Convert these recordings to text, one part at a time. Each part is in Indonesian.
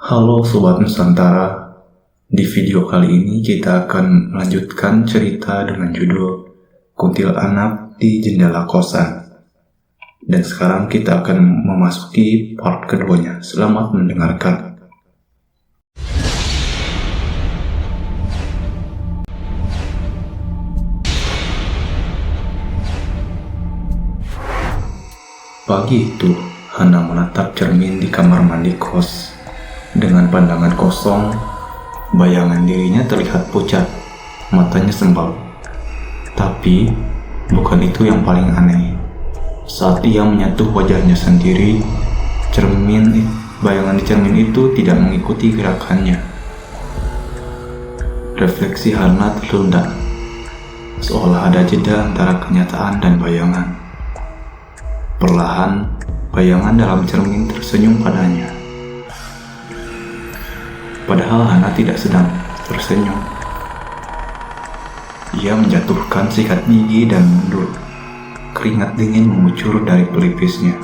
Halo Sobat Nusantara, di video kali ini kita akan melanjutkan cerita dengan judul Kuntilanak di Jendela Kosan. Dan sekarang kita akan memasuki part keduanya. Selamat mendengarkan. Pagi itu, Hana menatap cermin di kamar mandi kos. Dengan pandangan kosong, bayangan dirinya terlihat pucat, matanya sembab. Tapi, bukan itu yang paling aneh. Saat ia menyentuh wajahnya sendiri, bayangan di cermin itu tidak mengikuti gerakannya. Refleksi Hana tertunda, seolah ada jeda antara kenyataan dan bayangan. Perlahan, bayangan dalam cermin tersenyum padanya. Padahal Hana tidak sedang tersenyum. Ia menjatuhkan sikat gigi dan mundur. Keringat dingin mengucur dari pelipisnya.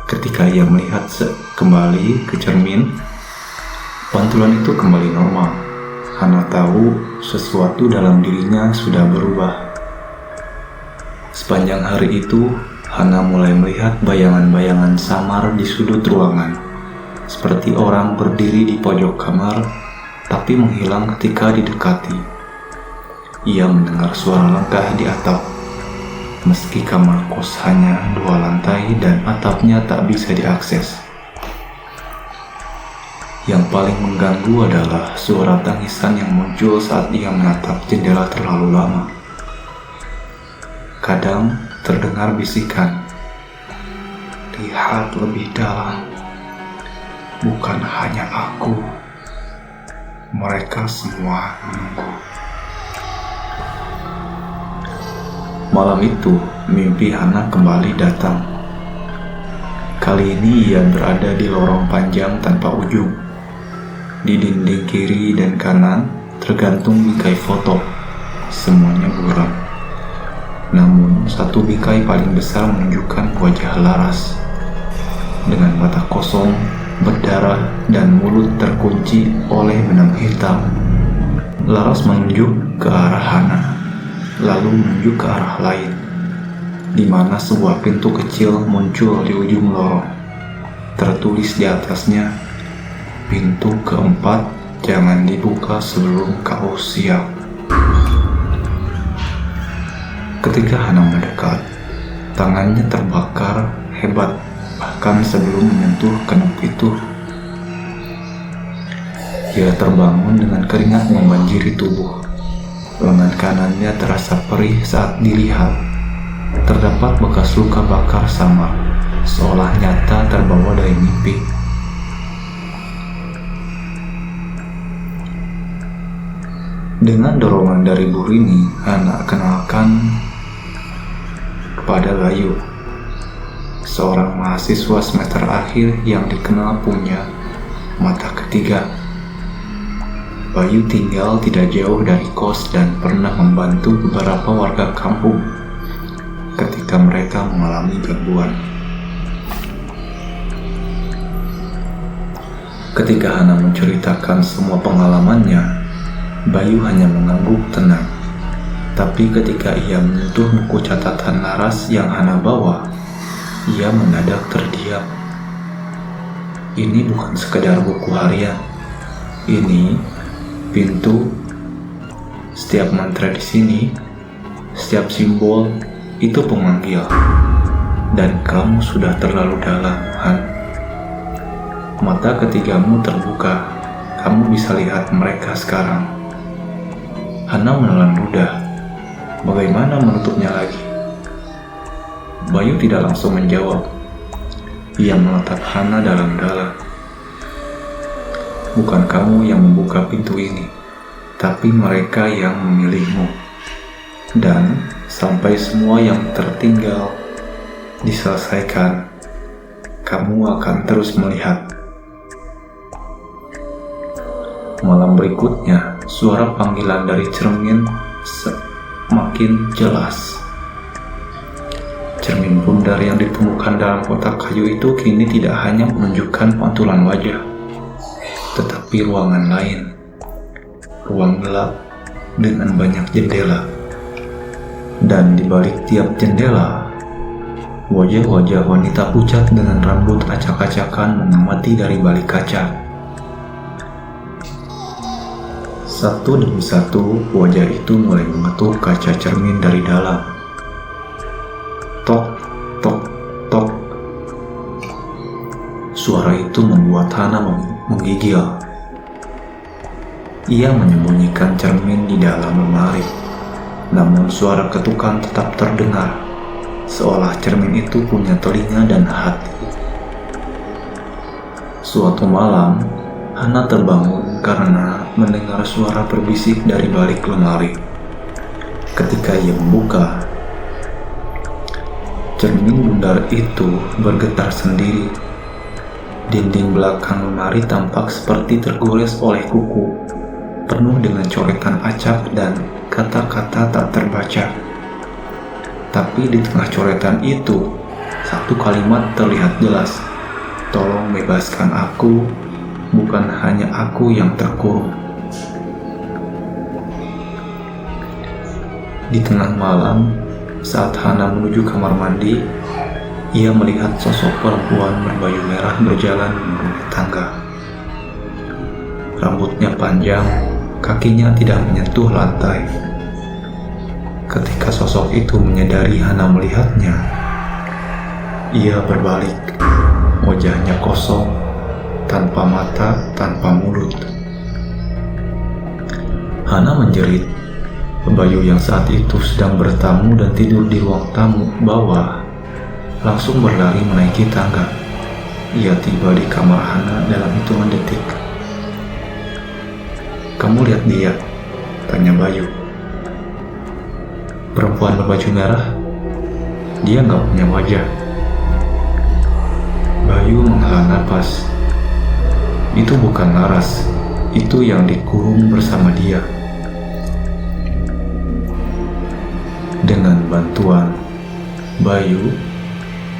Ketika ia melihat kembali ke cermin, pantulan itu kembali normal. Hana tahu sesuatu dalam dirinya sudah berubah. Sepanjang hari itu, Hana mulai melihat bayangan-bayangan samar di sudut ruangan. Seperti orang berdiri di pojok kamar, tapi menghilang ketika didekati. Ia mendengar suara langkah di atap. Meski kamar kos hanya 2 lantai dan atapnya tak bisa diakses. Yang paling mengganggu adalah suara tangisan yang muncul saat ia menatap jendela terlalu lama. Kadang terdengar bisikan, "Lihat lebih dalam. Bukan hanya aku, mereka semua menunggu." Malam itu, mimpi Hana kembali datang. Kali ini ia berada di lorong panjang tanpa ujung. Di dinding kiri dan kanan tergantung bingkai foto. Semuanya buram. Namun, satu bingkai paling besar menunjukkan wajah Laras. Dengan mata kosong, berdarah, dan mulut terkunci oleh benang hitam. Laras menunjuk ke arah Hana, lalu menunjuk ke arah lain, di mana sebuah pintu kecil muncul di ujung lorong. Tertulis di atasnya, "Pintu keempat, jangan dibuka sebelum kau siap." Ketika Hana mendekat, tangannya terbakar hebat. Bahkan sebelum menyentuh kenop itu, ia terbangun dengan keringat membanjiri tubuh. Lengan kanannya terasa perih saat dilihat. Terdapat bekas luka bakar samar, seolah nyata terbawa dari mimpi. Dengan dorongan dari Burini, Hana kenalkan kepada Bayu, seorang mahasiswa semester akhir yang dikenal punya mata ketiga. Bayu tinggal tidak jauh dari kos dan pernah membantu beberapa warga kampung ketika mereka mengalami gangguan. Ketika Hana menceritakan semua pengalamannya, Bayu hanya mengangguk tenang. Tapi ketika ia menyentuh buku catatan Laras yang Hana bawa, ia mendadak terdiam. Ini bukan sekedar buku harian. Ini pintu. Setiap mantra di sini, setiap simbol itu pemanggil. Dan kamu sudah terlalu dalam, Han. Mata ketigamu terbuka. Kamu bisa lihat mereka sekarang. Hana menelan ludah. Bagaimana menutupnya lagi? Bayu tidak langsung menjawab. Ia menatap Hana dalam-dalam. Bukan kamu yang membuka pintu ini, tapi mereka yang memilihmu. Dan sampai semua yang tertinggal diselesaikan, kamu akan terus melihat. Malam berikutnya, suara panggilan dari cermin semakin jelas. Cermin bundar yang ditemukan dalam kotak kayu itu kini tidak hanya menunjukkan pantulan wajah, tetapi ruangan lain. Ruang gelap dengan banyak jendela. Dan di balik tiap jendela, wajah-wajah wanita pucat dengan rambut acak-acakan mengamati dari balik kaca. Satu demi satu, wajah itu mulai mengetuk kaca cermin dari dalam. Tok, tok, tok. Suara itu membuat Hana menggigil. Ia menyembunyikan cermin di dalam lemari, namun suara ketukan tetap terdengar, seolah cermin itu punya telinga dan hati. Suatu malam, Hana terbangun karena mendengar suara berbisik dari balik lemari. Ketika ia membuka, cermin bundar itu bergetar sendiri. Dinding belakang lemari tampak seperti tergores oleh kuku, penuh dengan coretan acak dan kata-kata tak terbaca. Tapi di tengah coretan itu, satu kalimat terlihat jelas. Tolong bebaskan aku, bukan hanya aku yang terkurung. Di tengah malam, saat Hana menuju kamar mandi, ia melihat sosok perempuan berbaju merah berjalan menuruni tangga. Rambutnya panjang, kakinya tidak menyentuh lantai. Ketika sosok itu menyadari Hana melihatnya, ia berbalik. Wajahnya kosong, tanpa mata, tanpa mulut. Hana menjerit. Bayu yang saat itu sedang bertamu dan tidur di ruang tamu bawah langsung berlari menaiki tangga. Ia tiba di kamar Hana dalam hitungan detik. "Kamu lihat dia?" tanya Bayu. "Perempuan berbaju merah? Dia nggak punya wajah." Bayu menghela napas. "Itu bukan Laras, itu yang dikurung bersama dia." Dengan bantuan Bayu,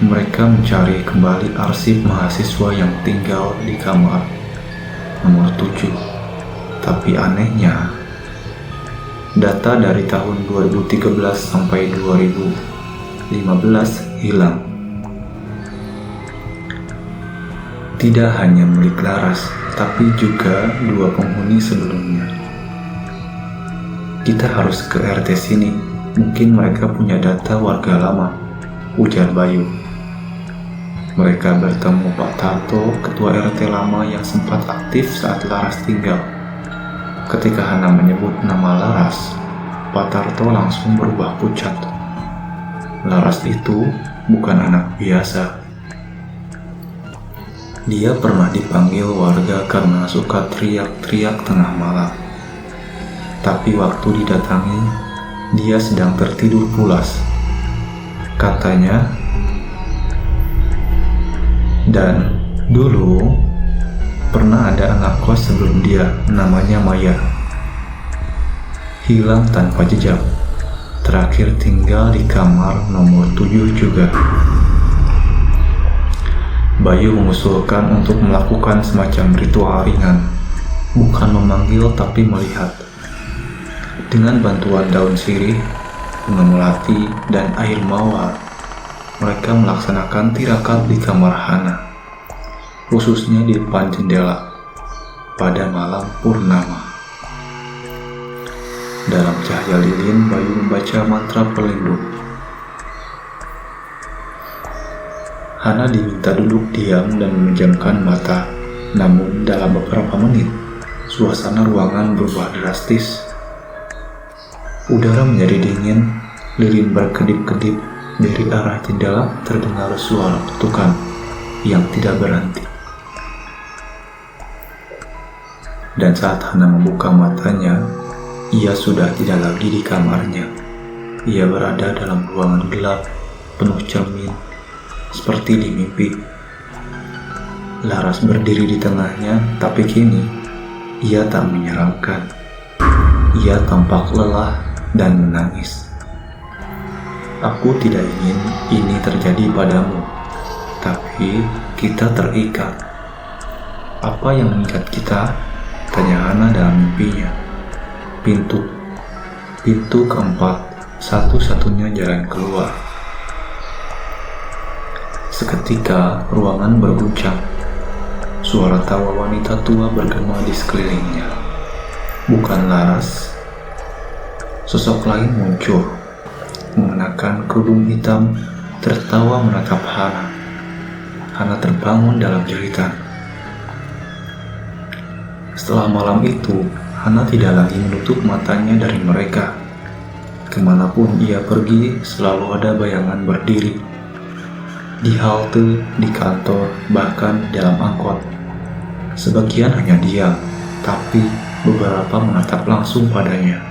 mereka mencari kembali arsip mahasiswa yang tinggal di kamar nomor 7. Tapi anehnya, data dari tahun 2013 sampai 2015 hilang. Tidak hanya milik Laras, tapi juga 2 penghuni sebelumnya. "Kita harus ke RT sini, mungkin mereka punya data warga lama," ujar Bayu. Mereka bertemu Pak Tarto, ketua RT lama yang sempat aktif saat Laras tinggal. Ketika Hana menyebut nama Laras, Pak Tarto langsung berubah pucat. Laras itu bukan anak biasa. Dia pernah dipanggil warga karena suka teriak-teriak tengah malam. Tapi waktu didatangi, dia sedang tertidur pulas. Katanya, dan dulu pernah ada anak kos sebelum dia, namanya Maya. Hilang tanpa jejak. Terakhir tinggal di kamar nomor 7 juga. Bayu mengusulkan untuk melakukan semacam ritual ringan, bukan memanggil tapi melihat. Dengan bantuan daun sirih, bunga melati, dan air mawar, mereka melaksanakan tirakat di kamar Hana, khususnya di depan jendela, pada malam purnama. Dalam cahaya lilin, Bayu membaca mantra pelindung. Hana diminta duduk diam dan memejamkan mata, namun dalam beberapa menit, suasana ruangan berubah drastis. Udara menjadi dingin, lilin berkedip-kedip. Dari arah jendela terdengar suara ketukan yang tidak berhenti. Dan saat Hana membuka matanya, ia sudah tidak lagi di kamarnya. Ia berada dalam ruangan gelap, penuh cermin, seperti di mimpi. Laras berdiri di tengahnya, tapi kini ia tak menyeramkan. Ia tampak lelah dan menangis. "Aku tidak ingin ini terjadi padamu, tapi kita terikat." Apa yang mengikat kita? Tanya Hana dalam mimpinya. Pintu. Pintu keempat, satu-satunya jalan keluar. Seketika ruangan berguncang. Suara tawa wanita tua bergema di sekelilingnya. Bukan Laras. Sosok lain muncul, mengenakan kerudung hitam, tertawa menatap Hana. Hana terbangun dalam jeritan. Setelah malam itu, Hana tidak lagi menutup matanya dari mereka. Kemanapun ia pergi, selalu ada bayangan berdiri. Di halte, di kantor, bahkan dalam angkot. Sebagian hanya diam, tapi beberapa menatap langsung padanya.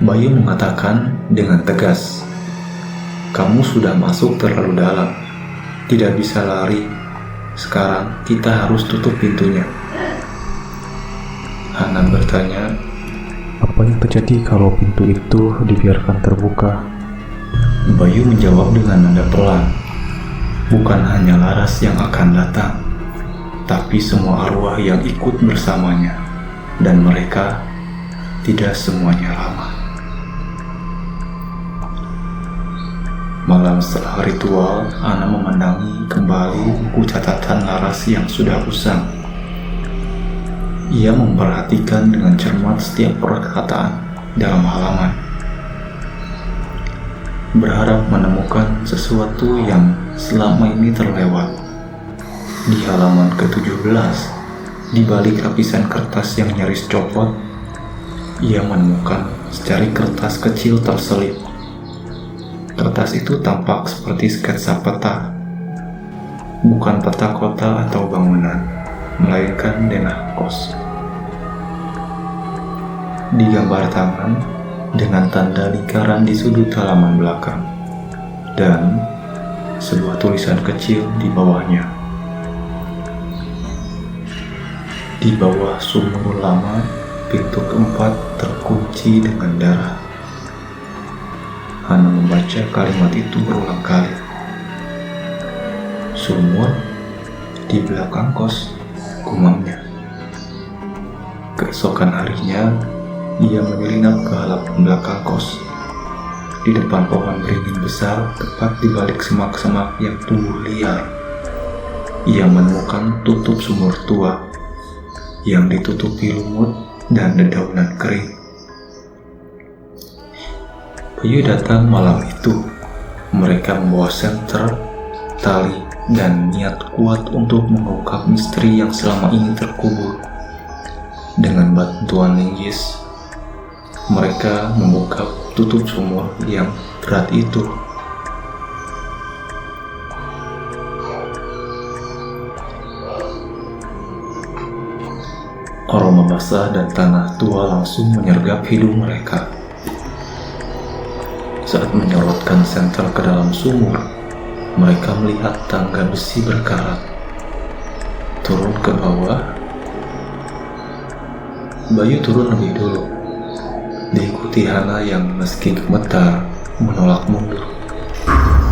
Bayu mengatakan dengan tegas, "Kamu sudah masuk terlalu dalam, tidak bisa lari. Sekarang kita harus tutup pintunya." Hana bertanya, "Apa yang terjadi kalau pintu itu dibiarkan terbuka?" Bayu menjawab dengan nada pelan, "Bukan hanya Laras yang akan datang, tapi semua arwah yang ikut bersamanya, dan mereka tidak semuanya ramah." Malam setelah ritual, Hana memandangi kembali buku catatan Laras yang sudah usang. Ia memperhatikan dengan cermat setiap perkataan dalam halaman, berharap menemukan sesuatu yang selama ini terlewat. Di halaman ke-17, di balik lapisan kertas yang nyaris copot, ia menemukan secari kertas kecil terselip. Kertas itu tampak seperti sketsa peta, bukan peta kota atau bangunan, melainkan denah kos. Digambar tangan dengan tanda lingkaran di sudut halaman belakang, dan sebuah tulisan kecil di bawahnya. Di bawah sumur lama, pintu keempat terkunci dengan darah. Hana membaca kalimat itu berulang kali. "Sumur di belakang kos," gumamnya. Keesokan harinya, ia menyelinap ke halaman belakang kos. Di depan pohon beringin besar, tepat di balik semak-semak yang tumbuh liar, ia menemukan tutup sumur tua yang ditutupi lumut dan dedaunan kering. Bayu datang malam itu. Mereka membawa senter, tali, dan niat kuat untuk mengungkap misteri yang selama ini terkubur. Dengan bantuan linggis, mereka membuka tutup sumur yang berat itu. Aroma basah dan tanah tua langsung menyergap hidung mereka. Saat menyorotkan senter ke dalam sumur, mereka melihat tangga besi berkarat. Turun ke bawah, Bayu turun lebih dulu, diikuti Hana yang meski gemetar menolak mundur.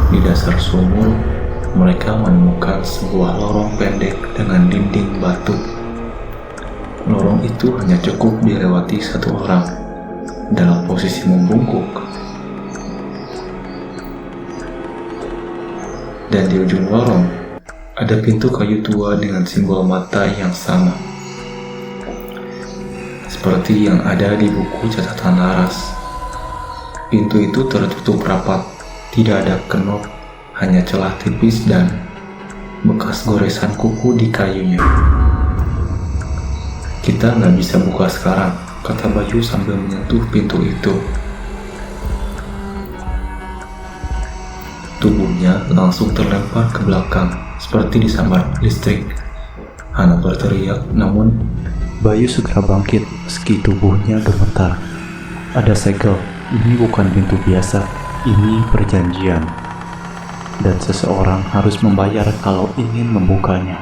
Di dasar sumur, mereka menemukan sebuah lorong pendek dengan dinding batu. Lorong itu hanya cukup dilewati satu orang dalam posisi membungkuk. Dan di ujung lorong, ada pintu kayu tua dengan simbol mata yang sama, seperti yang ada di buku catatan Laras. Pintu itu tertutup rapat, tidak ada kenop, hanya celah tipis dan bekas goresan kuku di kayunya. "Kita nggak bisa buka sekarang," kata Bayu sambil menyentuh pintu itu. Tubuhnya langsung terlempar ke belakang, seperti disambar listrik. Hana berteriak, namun Bayu segera bangkit meski tubuhnya gemetar. "Ada segel, ini bukan pintu biasa, ini perjanjian. Dan seseorang harus membayar kalau ingin membukanya."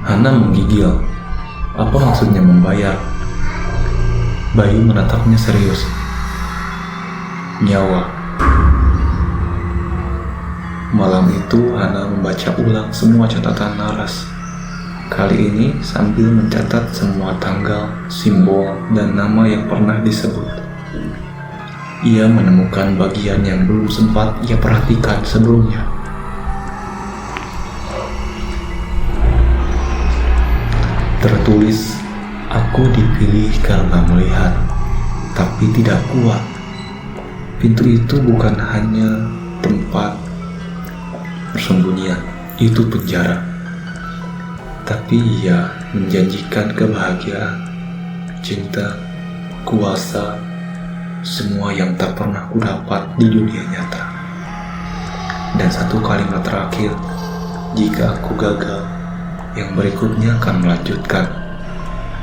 Hana menggigil. "Apa maksudnya membayar?" Bayu menatapnya serius. "Nyawa." Malam itu Hana membaca ulang semua catatan Laras. Kali ini sambil mencatat semua tanggal, simbol, dan nama yang pernah disebut. Ia menemukan bagian yang belum sempat ia perhatikan sebelumnya. Tertulis, "Aku dipilih karena melihat, tapi tidak kuat." Pintu itu bukan hanya tempat persembunyian, itu penjara. Tapi ia menjanjikan kebahagiaan, cinta, kuasa, semua yang tak pernah kudapat di dunia nyata. Dan satu kalimat terakhir, "Jika aku gagal, yang berikutnya akan melanjutkan.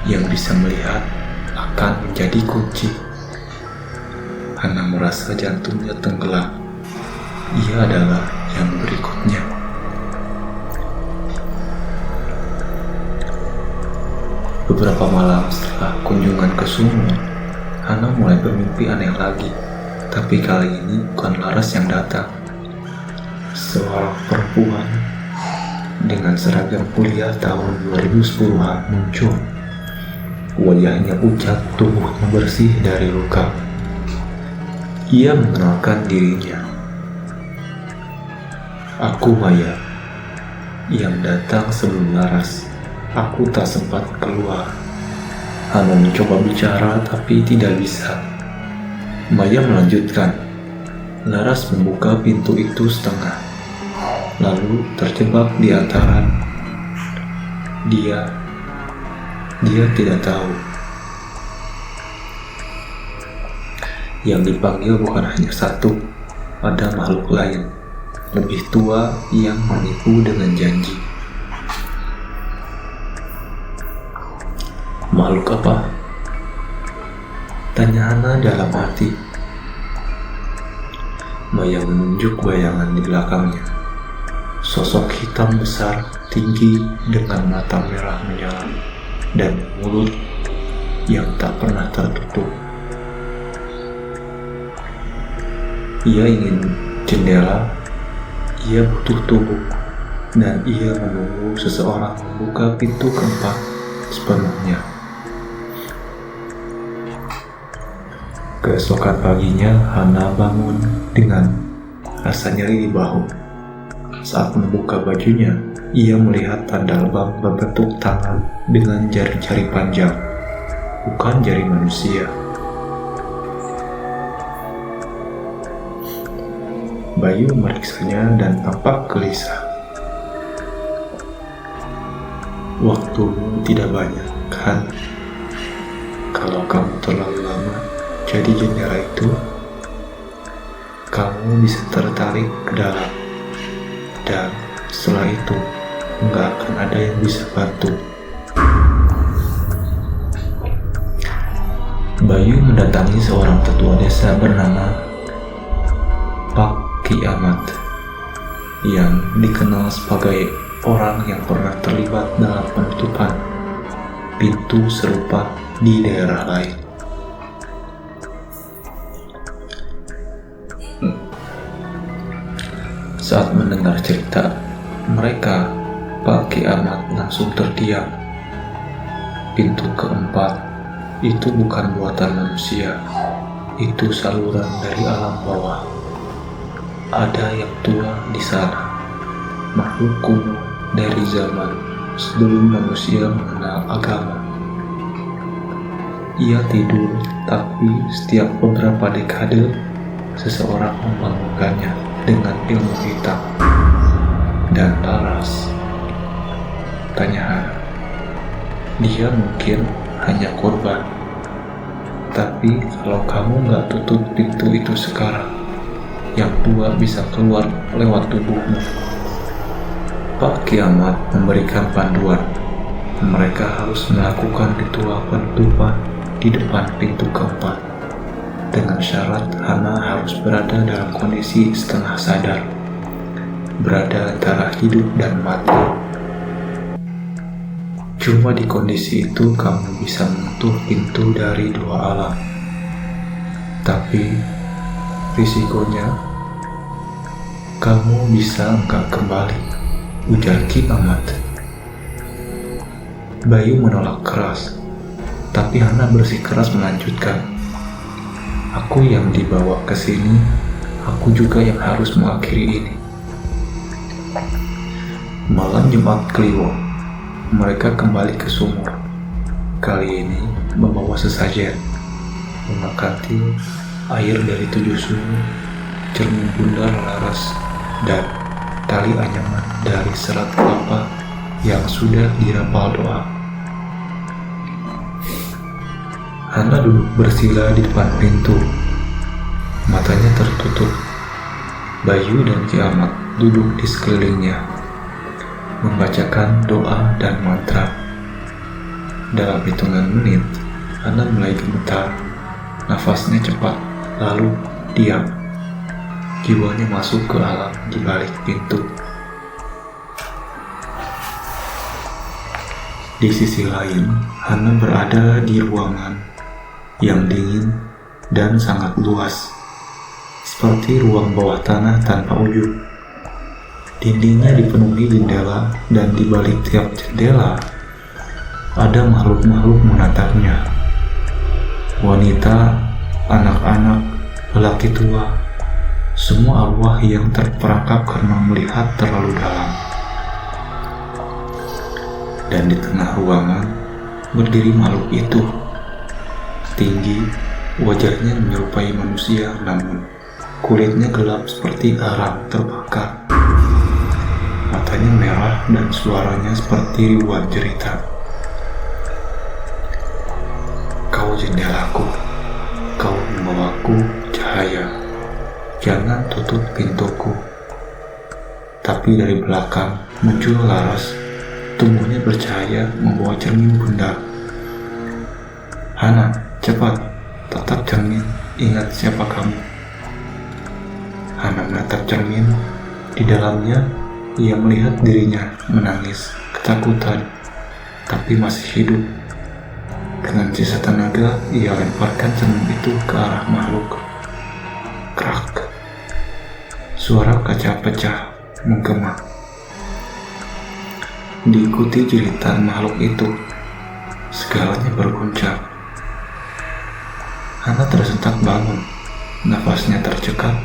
Yang bisa melihat akan menjadi kunci." Hana merasa jantungnya tenggelam. Ia adalah yang berikutnya. Beberapa malam setelah kunjungan ke sumur, Hana mulai bermimpi aneh lagi. Tapi kali ini bukan Laras yang datang. Seorang perempuan dengan seragam kuliah tahun 2010-an muncul. Wajahnya pucat, tubuhnya bersih dari luka. Ia mengenalkan dirinya. "Aku Maya, yang datang sebelum Laras. Aku tak sempat keluar." Hana mencoba bicara tapi tidak bisa. Maya melanjutkan. Laras membuka pintu itu setengah, lalu terjebak di antara. Dia tidak tahu. Yang dipanggil bukan hanya satu, ada makhluk lain, lebih tua yang menipu dengan janji. "Makhluk apa?" tanya Hana dalam hati. Maya menunjuk bayangan di belakangnya. Sosok hitam besar, tinggi, dengan mata merah menyala, dan mulut yang tak pernah tertutup. Ia ingin jendela, ia butuh tubuh, dan ia menunggu seseorang membuka pintu keempat sepenuhnya. Keesokan paginya, Hana bangun dengan rasa nyeri di bahu. Saat membuka bajunya, ia melihat tanda lebam berbentuk tangan dengan jari-jari panjang, bukan jari manusia. Bayu memeriksanya dan tampak gelisah. "Waktumu tidak banyak, kan? Kalau kamu terlalu lama jadi jendela itu, kamu bisa tertarik ke dalam. Dan setelah itu, nggak akan ada yang bisa bantu." Bayu mendatangi seorang tetua desa bernama Pak Kiamat, yang dikenal sebagai orang yang pernah terlibat dalam penutupan pintu serupa di daerah lain. Saat mendengar cerita mereka, Pak Kiamat langsung terdiam. Pintu keempat itu bukan buatan manusia, itu saluran dari alam bawah. Ada yang tua di sana, makhluk kuno dari zaman sebelum manusia mengenal agama. Ia tidur, tapi setiap beberapa dekade seseorang membangunkannya dengan ilmu hitam. "Dan Laras?" tanya Hana. "Dia mungkin hanya korban. Tapi kalau kamu nggak tutup pintu itu sekarang, yang tua bisa keluar lewat tubuhmu." Pak Kiamat memberikan panduan. Mereka harus melakukan ritual penutupan di depan pintu keempat. Dengan syarat Hana harus berada dalam kondisi setengah sadar, berada antara hidup dan mati. Cuma di kondisi itu kamu bisa menyentuh pintu dari dua alam. Tapi risikonya Kamu bisa nggak kembali? Ujar Ki Amat. Bayu menolak keras, tapi Hana bersikeras melanjutkan. Aku yang dibawa ke sini, aku juga yang harus mengakhiri ini. Malam Jumat Kliwon, mereka kembali ke sumur. Kali ini membawa sesajen, memakanti air dari 7 sumur, cermin bundar laras, dan tali anyaman dari serat kelapa yang sudah dirapal doa. Hana duduk bersila di depan pintu, matanya tertutup. Bayu dan Ki Amat duduk di sekelilingnya, membacakan doa dan mantra. Dalam hitungan menit, Hana mulai gemetar, nafasnya cepat, lalu diam. Jiwanya masuk ke alam di balik pintu. Di sisi lain, Hana berada di ruangan yang dingin dan sangat luas, seperti ruang bawah tanah tanpa ujung. Dindingnya dipenuhi jendela, dan di balik tiap jendela ada makhluk-makhluk menatapnya. Wanita, anak-anak, lelaki tua, semua arwah yang terperangkap karena melihat terlalu dalam. Dan di tengah ruangan berdiri makhluk itu. Tinggi, wajahnya menyerupai manusia, namun kulitnya gelap seperti arang terbakar. Matanya merah dan suaranya seperti ribuan cerita. Kau jendelaku, kau membawaku cahaya. Jangan tutup pintuku. Tapi dari belakang muncul laras. Tubuhnya bercahaya membawa cermin bundar. Hana, cepat, tatap cermin, ingat siapa kamu. Hana menatap cermin. Di dalamnya, ia melihat dirinya menangis, ketakutan, tapi masih hidup. Dengan sisa tenaga, ia lemparkan cermin itu ke arah makhluk. Krak. Suara kaca pecah, menggema. Diikuti jeritan makhluk itu, segalanya berguncang. Hana tersentak bangun, nafasnya tercekat.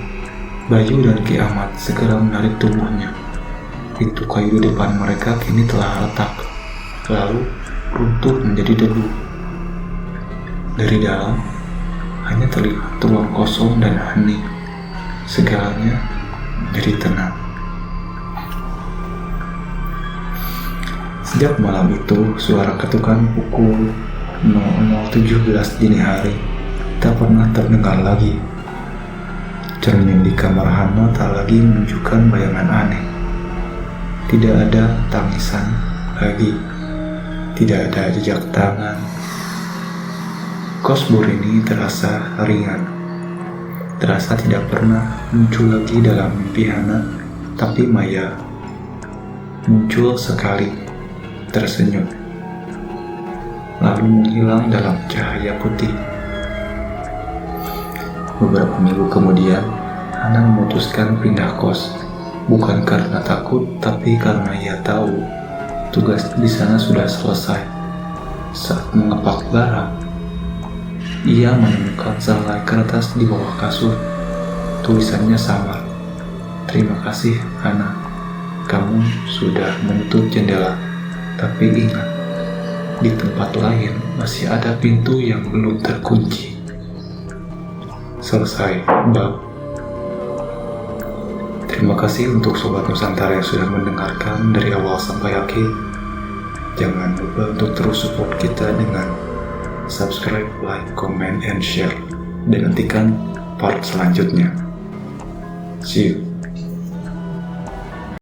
Bayu dan Ki Amat segera menarik tubuhnya. Pintu kayu di depan mereka kini telah retak, lalu runtuh menjadi debu. Dari dalam, hanya terlihat ruang kosong dan hening. Segalanya menjadi tenang. Sejak malam itu, suara ketukan pukul 00.17 dini hari tak pernah terdengar lagi. Cermin di kamar Hana tak lagi menunjukkan bayangan aneh. Tidak ada tangisan lagi. Tidak ada jejak tangan. Kosbor ini terasa ringan. Terasa tidak pernah muncul lagi dalam mimpi Hana, tapi maya. Muncul sekali, tersenyum, lalu menghilang dalam cahaya putih. Beberapa minggu kemudian, Hana memutuskan pindah kos, bukan karena takut, tapi karena ia tahu tugas di sana sudah selesai. Saat mengepak barang, ia menemukan selai kertas di bawah kasur. Tulisannya samar. Terima kasih, Hana. Kamu sudah menutup jendela. Tapi ingat, di tempat lain masih ada pintu yang belum terkunci. Selesai bab. Terima kasih untuk Sobat Nusantara yang sudah mendengarkan dari awal sampai akhir. Jangan lupa untuk terus support kita dengan subscribe, like, comment, and share. Dan nantikan part selanjutnya. See you.